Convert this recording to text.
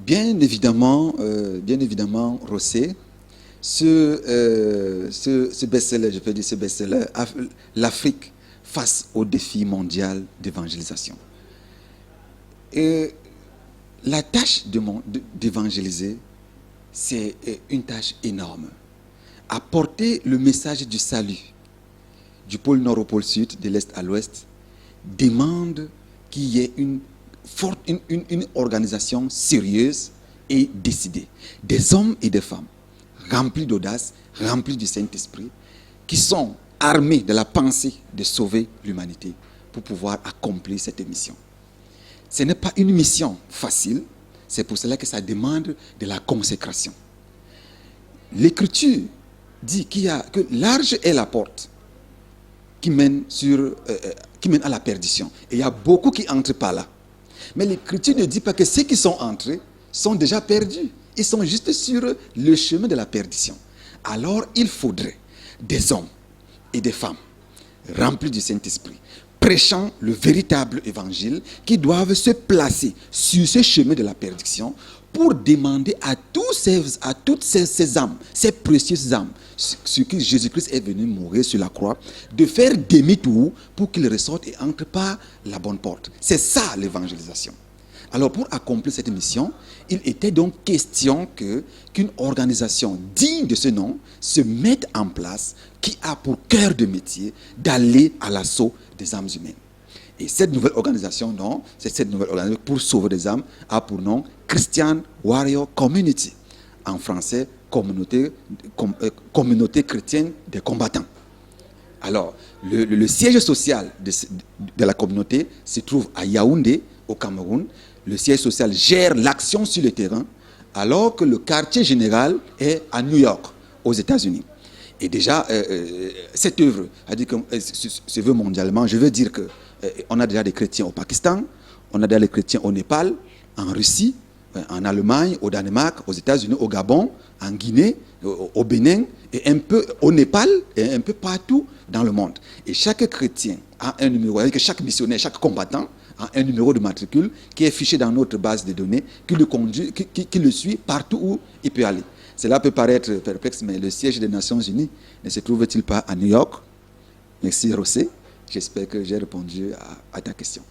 Bien évidemment, Rosset, ce best-seller, je peux dire ce best-seller, l'Afrique face au défi mondial d'évangélisation. Et la tâche d'évangéliser, c'est une tâche énorme. Apporter le message du salut du pôle nord au pôle sud, de l'est à l'ouest, demande qu'il y ait une organisation sérieuse et décidée. Des hommes et des femmes remplis d'audace, remplis du Saint-Esprit, qui sont armés de la pensée de sauver l'humanité pour pouvoir accomplir cette mission. Ce n'est pas une mission facile, c'est pour cela que ça demande de la consécration. L'Écriture dit que large est la porte qui mène à la perdition. Et il y a beaucoup qui entrent par là. Mais l'Écriture ne dit pas que ceux qui sont entrés sont déjà perdus. Ils sont juste sur le chemin de la perdition. Alors il faudrait des hommes et des femmes remplis du Saint-Esprit, prêchant le véritable évangile, qui doivent se placer sur ce chemin de la perdition pour demander à toutes ces âmes, ces précieuses âmes, sur qui Jésus-Christ est venu mourir sur la croix, de faire demi-tour pour qu'ils ressortent et entrent par la bonne porte. C'est ça l'évangélisation. Alors pour accomplir cette mission, il était donc question qu'une organisation digne de ce nom se mette en place, qui a pour cœur de métier d'aller à l'assaut des âmes humaines. Et cette nouvelle organisation, pour sauver des âmes, a pour nom Christian Warrior Community. En français, communauté chrétienne des combattants. Alors, le siège social de la communauté se trouve à Yaoundé, au Cameroun. Le siège social gère l'action sur le terrain, alors que le quartier général est à New York, aux États-Unis. Et déjà, cette œuvre se veut mondialement. Je veux dire qu'on a déjà des chrétiens au Pakistan, on a déjà des chrétiens au Népal, en Russie, en Allemagne, au Danemark, aux États-Unis, au Gabon, en Guinée, au Bénin, et un peu au Népal, et un peu partout dans le monde. Et chaque chrétien a un numéro, avec chaque missionnaire, chaque combattant a un numéro de matricule qui est fiché dans notre base de données, qui le suit partout où il peut aller. Cela peut paraître perplexe, mais le siège des Nations Unies ne se trouve-t-il pas à New York? Merci Rosset. J'espère que j'ai répondu à ta question.